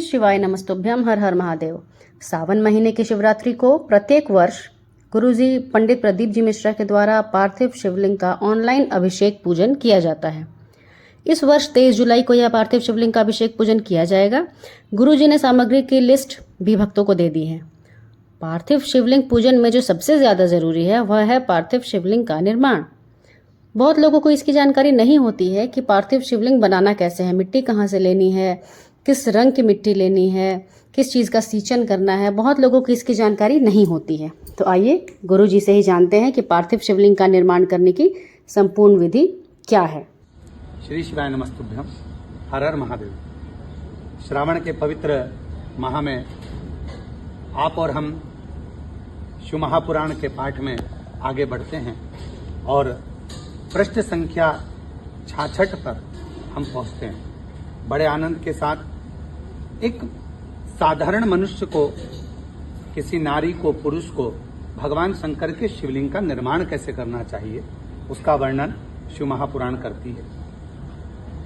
श्री शिवाय नमस्तुभ्यम, हर हर महादेव। सावन महीने की शिवरात्रि को प्रत्येक वर्ष गुरुजी पंडित प्रदीप जी मिश्रा के द्वारा पार्थिव शिवलिंग का ऑनलाइन अभिषेक पूजन किया जाता है। इस वर्ष 23 जुलाई को यह पार्थिव शिवलिंग का अभिषेक पूजन किया जाएगा। गुरुजी ने सामग्री की लिस्ट भी भक्तों को दे दी है। पार्थिव शिवलिंग पूजन में जो सबसे ज्यादा जरूरी है वह है पार्थिव शिवलिंग का निर्माण। बहुत लोगों को इसकी जानकारी नहीं होती है कि पार्थिव शिवलिंग बनाना कैसे है, मिट्टी कहाँ से लेनी है, किस रंग की मिट्टी लेनी है, किस चीज का सींचन करना है। बहुत लोगों को इसकी जानकारी नहीं होती है। तो आइए गुरु जी से ही जानते हैं कि पार्थिव शिवलिंग का निर्माण करने की संपूर्ण विधि क्या है। श्री शिवाय नमस्तुभ्यम, हर हर महादेव। श्रावण के पवित्र माह में आप और हम शिव महापुराण के पाठ में आगे बढ़ते हैं और पृष्ठ संख्या 66 पर हम पहुंचते हैं। बड़े आनंद के साथ एक साधारण मनुष्य को, किसी नारी को, पुरुष को भगवान शंकर के शिवलिंग का निर्माण कैसे करना चाहिए उसका वर्णन शिव महापुराण करती है।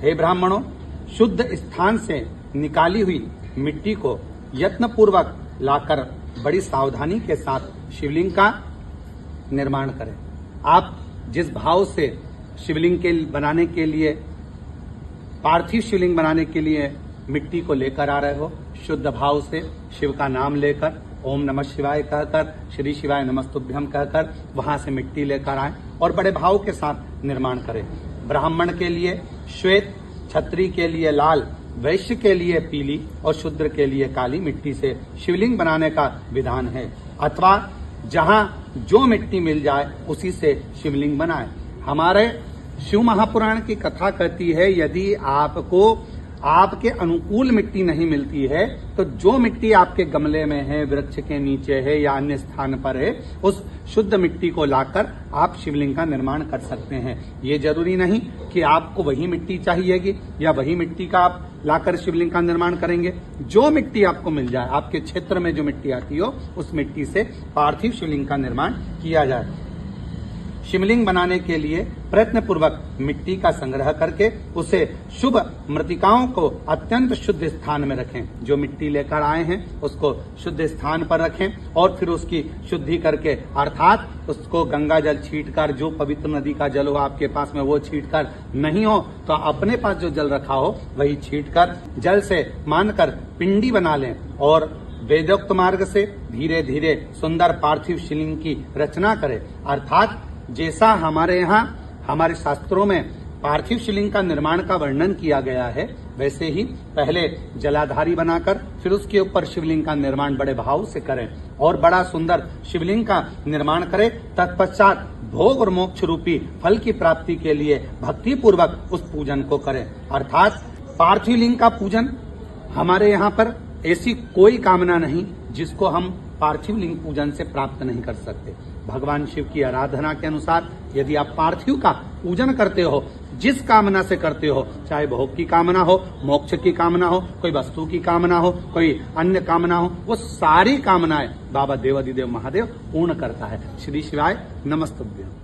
हे ब्राह्मणों, शुद्ध स्थान से निकाली हुई मिट्टी को यत्नपूर्वक लाकर बड़ी सावधानी के साथ शिवलिंग का निर्माण करें। आप जिस भाव से शिवलिंग के बनाने के लिए, पार्थिव शिवलिंग बनाने के लिए मिट्टी को लेकर आ रहे हो, शुद्ध भाव से शिव का नाम लेकर, ओम नमः शिवाय कहकर, श्री शिवाय नमस्तुभ्यम कहकर वहां से मिट्टी लेकर आए और बड़े भाव के साथ निर्माण करें। ब्राह्मण के लिए श्वेत, क्षत्रिय के लिए लाल, वैश्य के लिए पीली और शूद्र के लिए काली मिट्टी से शिवलिंग बनाने का विधान है। अथवा जहां जो मिट्टी मिल जाए उसी से शिवलिंग बनाए। हमारे शिव महापुराण की कथा कहती है, यदि आपको आपके अनुकूल मिट्टी नहीं मिलती है तो जो मिट्टी आपके गमले में है, वृक्ष के नीचे है या अन्य स्थान पर है, उस शुद्ध मिट्टी को लाकर आप शिवलिंग का निर्माण कर सकते हैं। ये जरूरी नहीं कि आपको वही मिट्टी चाहिएगी या वही मिट्टी का आप लाकर शिवलिंग का निर्माण करेंगे। जो मिट्टी आपको मिल जाए, आपके क्षेत्र में जो मिट्टी आती हो, उस मिट्टी से पार्थिव शिवलिंग का निर्माण किया जाए। शिवलिंग बनाने के लिए प्रयत्न पूर्वक मिट्टी का संग्रह करके उसे शुभ मृतिकाओं को अत्यंत शुद्ध स्थान में रखें। जो मिट्टी लेकर आए हैं उसको शुद्ध स्थान पर रखें और फिर उसकी शुद्धि करके, अर्थात उसको गंगा जल छींटकर, जो पवित्र नदी का जल हो आपके पास में वो छींटकर, नहीं हो तो अपने पास जो जल रखा हो वही छींटकर जल से मानकर पिंडी बना लें और वेदोक्त मार्ग से धीरे धीरे सुंदर पार्थिव शिवलिंग की रचना करें। अर्थात जैसा हमारे यहाँ हमारे शास्त्रों में पार्थिव शिवलिंग का निर्माण का वर्णन किया गया है, वैसे ही पहले जलाधारी बनाकर फिर उसके ऊपर शिवलिंग का निर्माण बड़े भाव से करें और बड़ा सुंदर शिवलिंग का निर्माण करें। तत्पश्चात भोग और मोक्ष रूपी फल की प्राप्ति के लिए भक्ति पूर्वक उस पूजन को करें। अर्थात पार्थिव लिंग का पूजन, हमारे यहाँ पर ऐसी कोई कामना नहीं जिसको हम पार्थिव लिंग पूजन से प्राप्त नहीं कर सकते। भगवान शिव की आराधना के अनुसार यदि आप पार्थिव का पूजन करते हो, जिस कामना से करते हो, चाहे भोग की कामना हो, मोक्ष की कामना हो, कोई वस्तु की कामना हो, कोई अन्य कामना हो, वो सारी कामनाएं बाबा देवाधिदेव महादेव पूर्ण करता है। श्री शिवाय नमस्तुभ्यम।